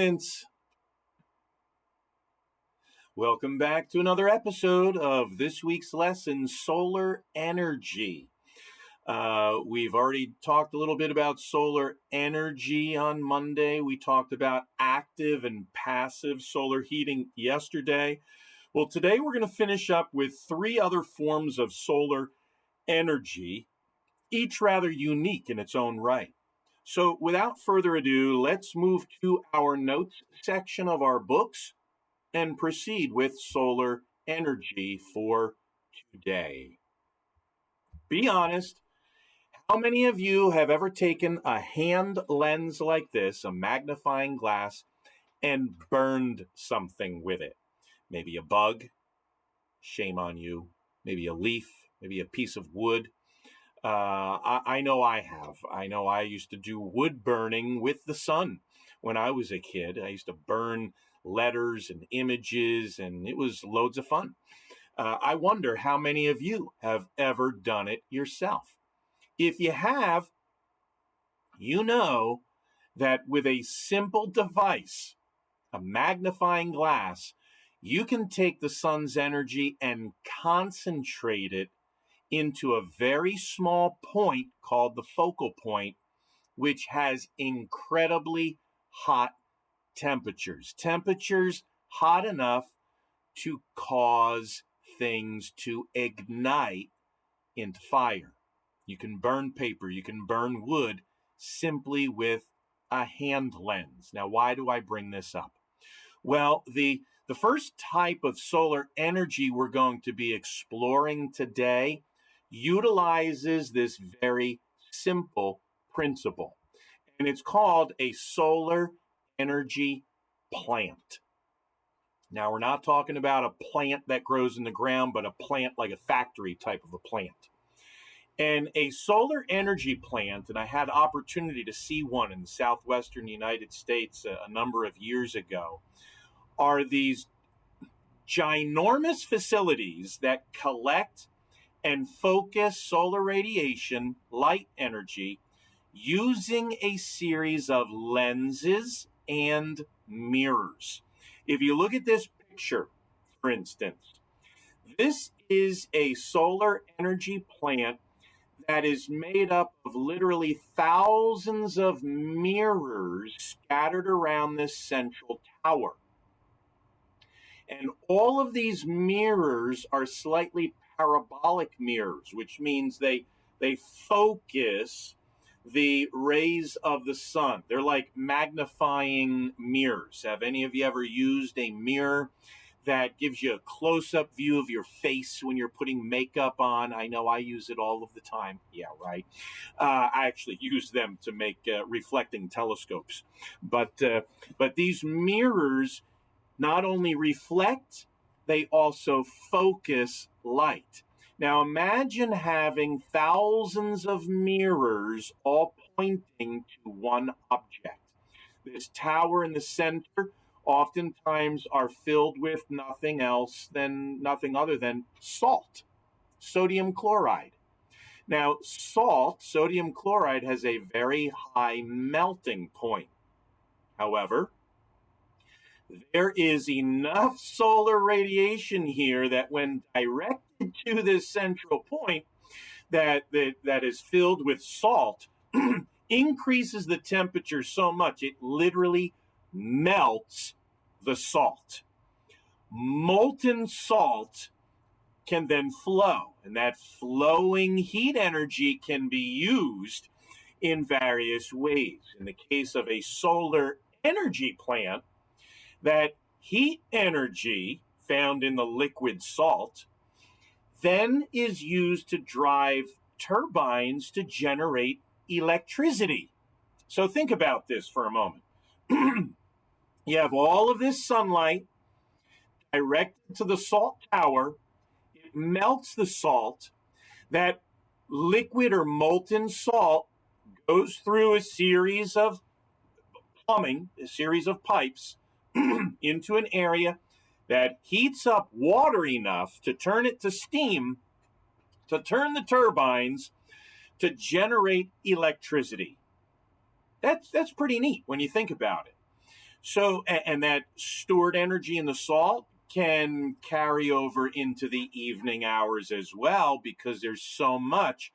students! Welcome back to another episode of this week's lesson, Solar Energy. We've already talked a little bit about solar energy on Monday. We talked about active and passive solar heating yesterday. Well, today we're going to finish up with three other forms of solar energy, each rather unique in its own right. So without further ado, let's move to our notes section of our books and proceed with solar energy for today. Be honest, how many of you have ever taken a hand lens like this, a magnifying glass, and burned something with it? Maybe a bug, shame on you, maybe a leaf, maybe a piece of wood. I know I have. I know I used to do wood burning with the sun when I was a kid. I used to burn letters and images, and it was loads of fun. I wonder how many of you have ever done it yourself. If you have, you know that with a simple device, a magnifying glass, you can take the sun's energy and concentrate it into a very small point called the focal point, which has incredibly hot temperatures. Temperatures hot enough to cause things to ignite into fire. You can burn paper, you can burn wood simply with a hand lens. Now, why do I bring this up? Well, the first type of solar energy we're going to be exploring today utilizes this very simple principle, and it's called a solar energy plant. Now, we're not talking about a plant that grows in the ground, but a plant like a factory type of a plant. And a solar energy plant, and I had opportunity to see one in the southwestern United States a number of years ago, are these ginormous facilities that collect and focus solar radiation, light energy, using a series of lenses and mirrors. If you look at this picture, for instance, this is a solar energy plant that is made up of literally thousands of mirrors scattered around this central tower. And all of these mirrors are slightly parabolic mirrors, which means they focus the rays of the sun. They're like magnifying mirrors. Have any of you ever used a mirror that gives you a close-up view of your face when you're putting makeup on? I know I use it all of the time. Yeah, right. I actually use them to make reflecting telescopes. But these mirrors not only reflect, they also focus light. Now imagine having thousands of mirrors all pointing to one object. This tower in the center oftentimes are filled with nothing other than salt, sodium chloride. Now, sodium chloride, has a very high melting point. However, there is enough solar radiation here that when directed to this central point that is filled with salt, increases the temperature so much it literally melts the salt. Molten salt can then flow, and that flowing heat energy can be used in various ways. In the case of a solar energy plant, that heat energy found in the liquid salt then is used to drive turbines to generate electricity. So think about this for a moment. You have all of this sunlight directed to the salt tower. It melts the salt. That liquid or molten salt goes through a series of plumbing, a series of pipes, into an area that heats up water enough to turn it to steam, to turn the turbines to generate electricity. That's pretty neat when you think about it. So, and that stored energy in the salt can carry over into the evening hours as well because there's so much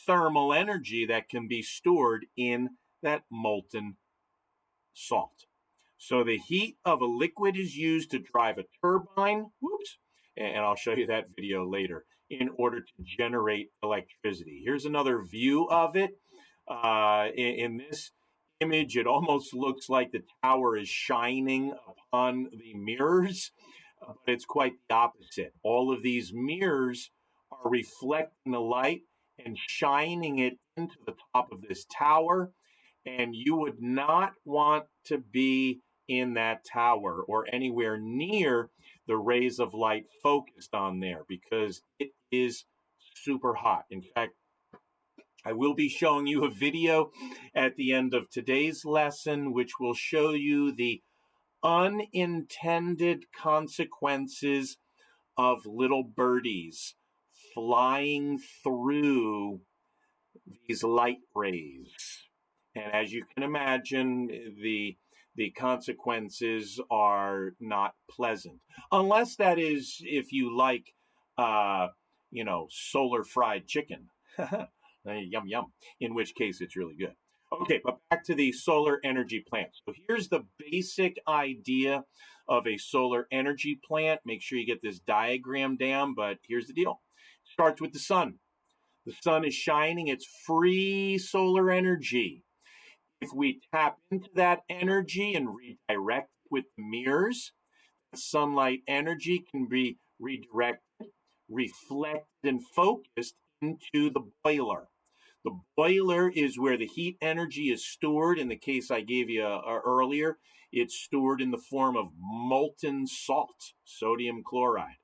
thermal energy that can be stored in that molten salt. So the heat of a liquid is used to drive a turbine, whoops, and I'll show you that video later, in order to generate electricity. Here's another view of it. In this image, it almost looks like the tower is shining upon the mirrors, but it's quite the opposite. All of these mirrors are reflecting the light and shining it into the top of this tower, and you would not want to be in that tower or anywhere near the rays of light focused on there because it is super hot. In fact, I will be showing you a video at the end of today's lesson, which will show you the unintended consequences of little birdies flying through these light rays. And as you can imagine, the consequences are not pleasant, unless that is if you like, uh, solar fried chicken. Yum yum. In which case, it's really good. Okay, but back to the solar energy plant. So here's the basic idea of a solar energy plant. Make sure you get this diagram down, but here's the deal. It starts with the sun. The sun is shining, it's free solar energy. If we tap into that energy and redirect with the mirrors, the sunlight energy can be redirected, reflected, and focused into the boiler. The boiler is where the heat energy is stored. In the case I gave you earlier, it's stored in the form of molten salt, sodium chloride.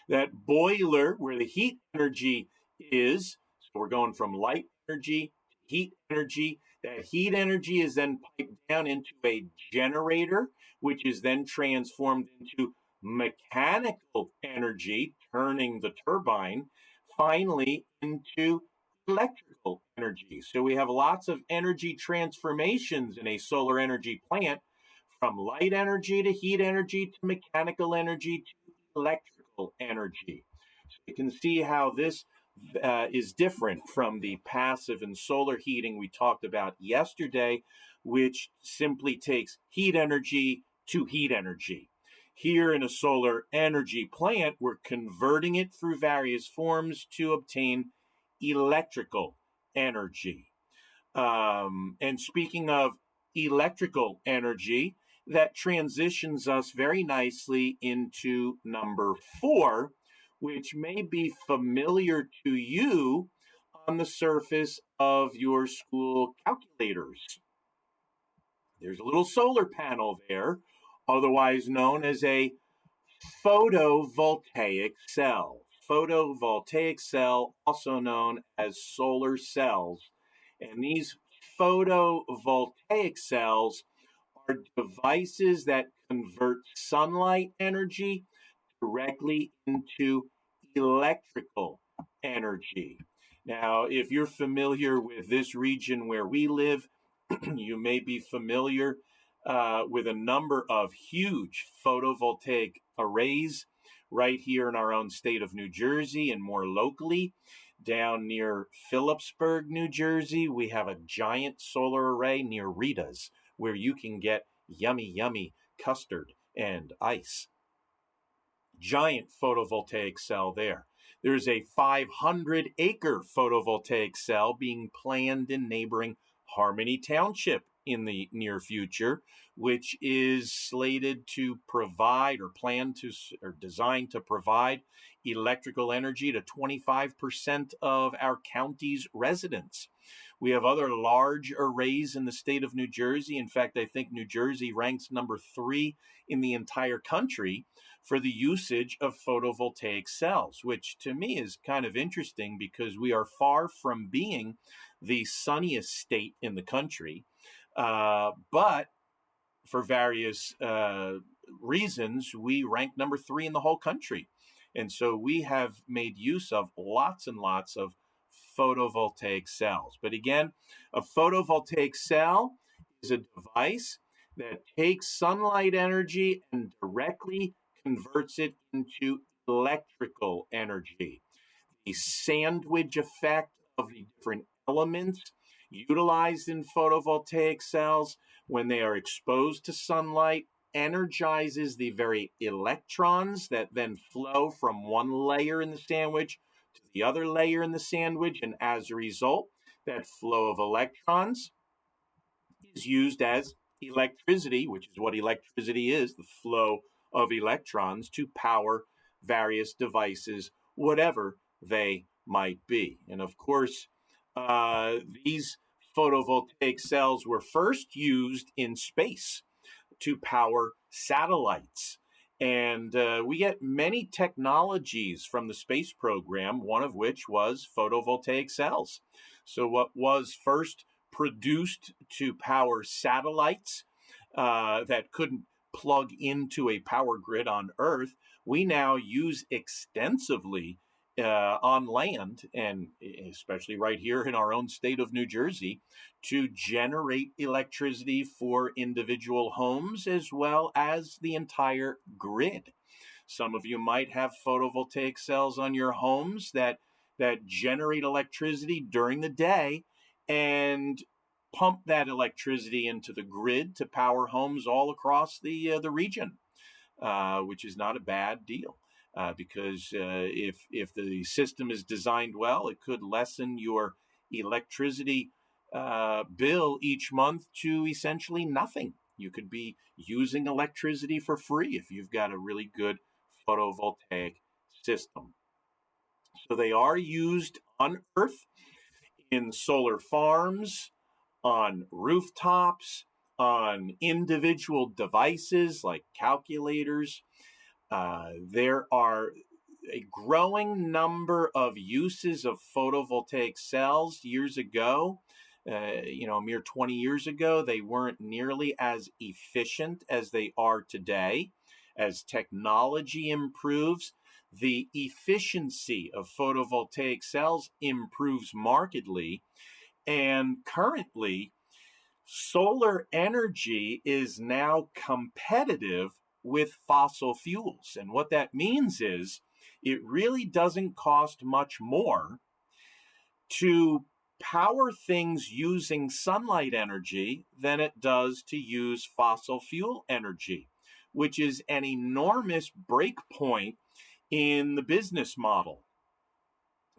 That boiler where the heat energy is, so we're going from light energy to heat energy. That heat energy is then piped down into a generator, which is then transformed into mechanical energy, turning the turbine, finally into electrical energy. So we have lots of energy transformations in a solar energy plant, from light energy to heat energy to mechanical energy to electrical energy. So you can see how this is different from the passive and solar heating we talked about yesterday, which simply takes heat energy to heat energy. Here in a solar energy plant, we're converting it through various forms to obtain electrical energy. And speaking of electrical energy, that transitions us very nicely into number 4, which may be familiar to you on the surface of your school calculators. There's a little solar panel there, otherwise known as a photovoltaic cell. Photovoltaic cell, also known as solar cells. And these photovoltaic cells are devices that convert sunlight energy directly into electrical energy. Now, if you're familiar with this region where we live, you may be familiar with a number of huge photovoltaic arrays right here in our own state of New Jersey, and more locally down near Phillipsburg, New Jersey. We have a giant solar array near Rita's where you can get yummy, yummy custard and ice. Giant photovoltaic cell there. There's a 500-acre photovoltaic cell being planned in neighboring Harmony Township in the near future, which is slated to provide or designed to provide electrical energy to 25% of our county's residents. We have other large arrays in the state of New Jersey. In fact, I think New Jersey ranks number 3 in the entire country for the usage of photovoltaic cells, which to me is kind of interesting because we are far from being the sunniest state in the country. But for various reasons, we rank number 3 in the whole country. And so we have made use of lots and lots of photovoltaic cells. But again, a photovoltaic cell is a device that takes sunlight energy and directly converts it into electrical energy. The sandwich effect of the different elements utilized in photovoltaic cells when they are exposed to sunlight energizes the very electrons that then flow from one layer in the sandwich to the other layer in the sandwich. And as a result, that flow of electrons is used as electricity, which is what electricity is, the flow of electrons to power various devices, whatever they might be. And of course, these photovoltaic cells were first used in space to power satellites. And we get many technologies from the space program, one of which was photovoltaic cells. So, what was first produced to power satellites that couldn't plug into a power grid on Earth, we now use extensively on land, and especially right here in our own state of New Jersey, to generate electricity for individual homes as well as the entire grid. Some of you might have photovoltaic cells on your homes that generate electricity during the day and pump that electricity into the grid to power homes all across the region, which is not a bad deal. Because if the system is designed well, it could lessen your electricity bill each month to essentially nothing. You could be using electricity for free if you've got a really good photovoltaic system. So they are used on Earth in solar farms, on rooftops, on individual devices like calculators. There are a growing number of uses of photovoltaic cells. Years ago, a mere 20 years ago, they weren't nearly as efficient as they are today. As technology improves, the efficiency of photovoltaic cells improves markedly. And currently, solar energy is now competitive with fossil fuels. And what that means is it really doesn't cost much more to power things using sunlight energy than it does to use fossil fuel energy, which is an enormous break point in the business model.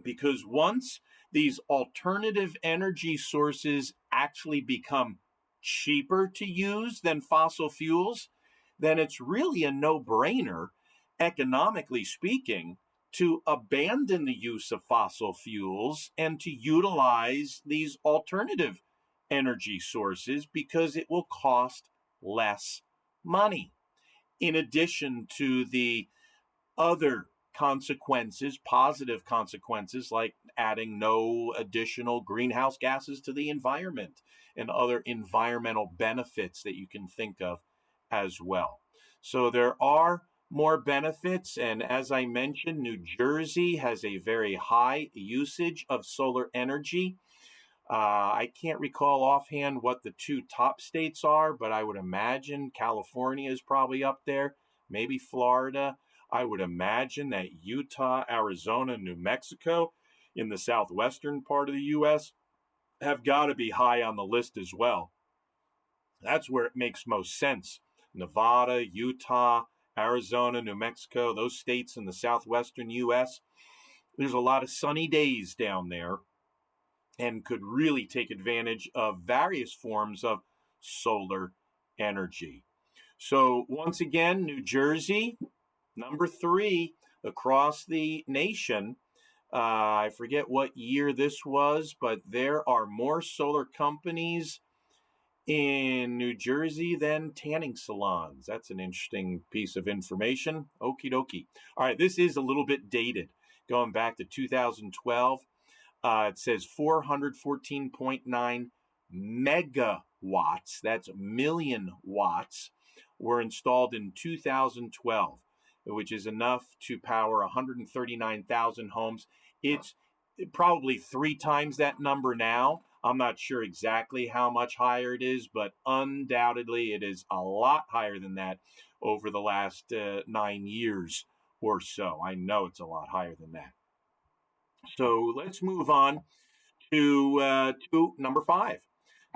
Because once these alternative energy sources actually become cheaper to use than fossil fuels, then it's really a no-brainer, economically speaking, to abandon the use of fossil fuels and to utilize these alternative energy sources because it will cost less money. In addition to the other consequences, positive consequences, like adding no additional greenhouse gases to the environment and other environmental benefits that you can think of as well. So there are more benefits. And as I mentioned, New Jersey has a very high usage of solar energy. I can't recall offhand what the two top states are, but I would imagine California is probably up there, maybe Florida. I would imagine that Utah, Arizona, New Mexico in the southwestern part of the U.S. have got to be high on the list as well. That's where it makes most sense. Nevada, Utah, Arizona, New Mexico, those states in the southwestern U.S., there's a lot of sunny days down there and could really take advantage of various forms of solar energy. So, once again, New Jersey, number 3 across the nation. I forget what year this was, but there are more solar companies in New Jersey than tanning salons. That's an interesting piece of information. Okie dokie. All right, this is a little bit dated, going back to 2012. It says 414.9 megawatts, that's million watts, were installed in 2012, which is enough to power 139,000 homes. It's probably 3 times that number now. I'm not sure exactly how much higher it is, but undoubtedly it is a lot higher than that over the last 9 years or so. I know it's a lot higher than that. So let's move on to number five.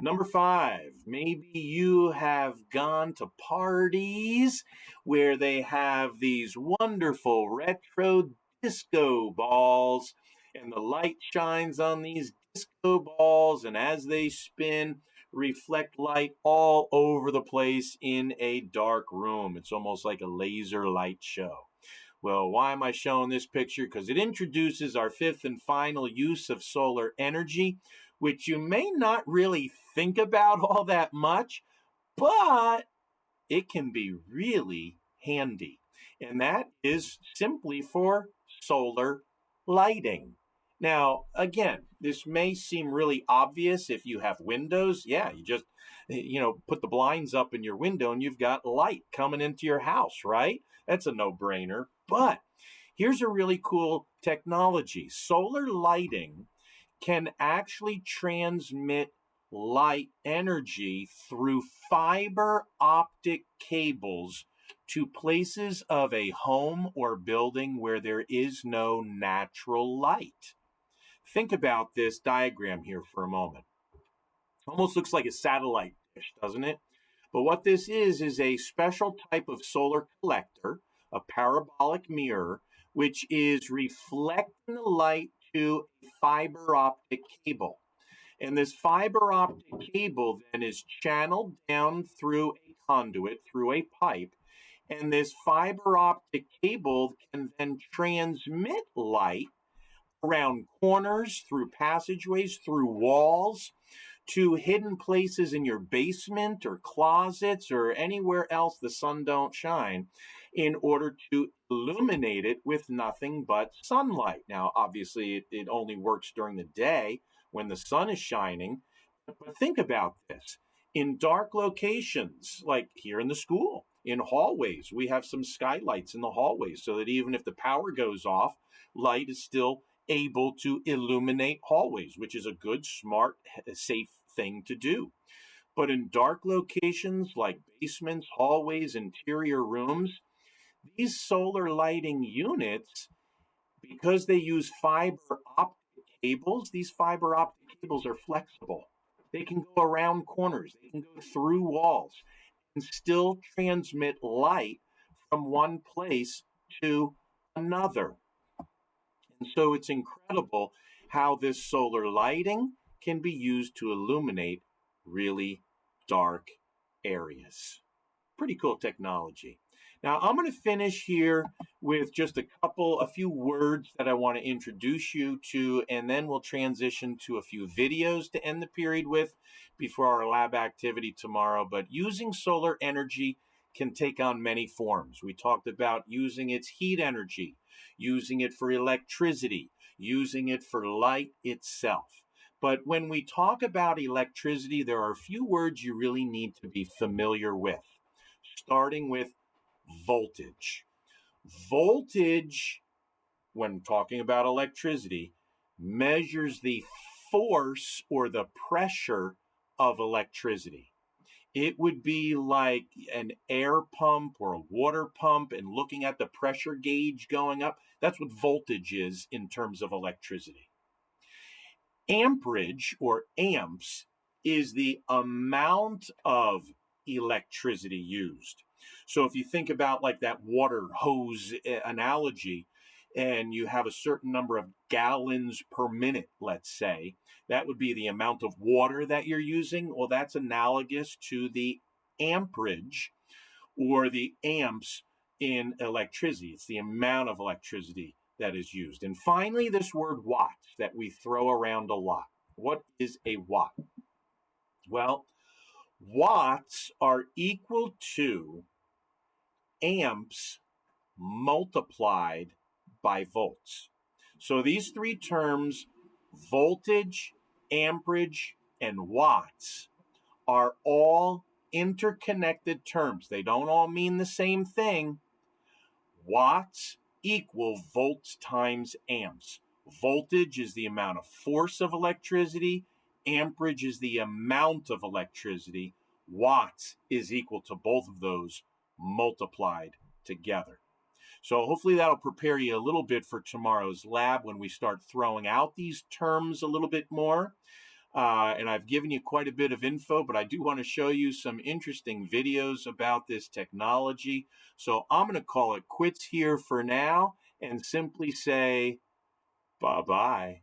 Number five, maybe you have gone to parties where they have these wonderful retro disco balls, and the light shines on these disco balls, and as they spin, reflect light all over the place in a dark room. It's almost like a laser light show. Well, why am I showing this picture? Because it introduces our fifth and final use of solar energy, which you may not really think about all that much, but it can be really handy. And that is simply for solar lighting. Now, again, this may seem really obvious if you have windows. Yeah, you just put the blinds up in your window and you've got light coming into your house, right? That's a no-brainer. But here's a really cool technology. Solar lighting can actually transmit light energy through fiber optic cables to places of a home or building where there is no natural light. Think about this diagram here for a moment. Almost looks like a satellite dish, doesn't it? But what this is a special type of solar collector, a parabolic mirror, which is reflecting the light to a fiber optic cable. And this fiber optic cable then is channeled down through a conduit, through a pipe. And this fiber optic cable can then transmit light around corners, through passageways, through walls, to hidden places in your basement or closets or anywhere else the sun don't shine, in order to illuminate it with nothing but sunlight. Now, obviously, it only works during the day when the sun is shining. But think about this. In dark locations, like here in the school, in hallways, we have some skylights in the hallways so that even if the power goes off, light is still able to illuminate hallways, which is a good, smart, safe thing to do. But in dark locations like basements, hallways, interior rooms, these solar lighting units, because they use fiber optic cables, these fiber optic cables are flexible. They can go around corners, they can go through walls, and still transmit light from one place to another. And so it's incredible how this solar lighting can be used to illuminate really dark areas. Pretty cool technology. Now, I'm going to finish here with just a few words that I want to introduce you to, and then we'll transition to a few videos to end the period with before our lab activity tomorrow. But using solar energy can take on many forms. We talked about using its heat energy, using it for electricity, using it for light itself. But when we talk about electricity, there are a few words you really need to be familiar with, starting with voltage. Voltage, when talking about electricity, measures the force or the pressure of electricity. It would be like an air pump or a water pump and looking at the pressure gauge going up. That's what voltage is in terms of electricity. Amperage or amps is the amount of electricity used. So if you think about like that water hose analogy, and you have a certain number of gallons per minute, let's say, that would be the amount of water that you're using. Well, that's analogous to the amperage or the amps in electricity. It's the amount of electricity that is used. And finally, this word watts that we throw around a lot. What is a watt? Well, watts are equal to amps multiplied by volts. So these three terms, voltage, amperage, and watts, are all interconnected terms. They don't all mean the same thing. Watts equal volts times amps. Voltage is the amount of force of electricity. amperage is the amount of electricity. Watts is equal to both of those multiplied together. So hopefully that'll prepare you a little bit for tomorrow's lab when we start throwing out these terms a little bit more. And I've given you quite a bit of info, but I do want to show you some interesting videos about this technology. So I'm going to call it quits here for now and simply say bye-bye.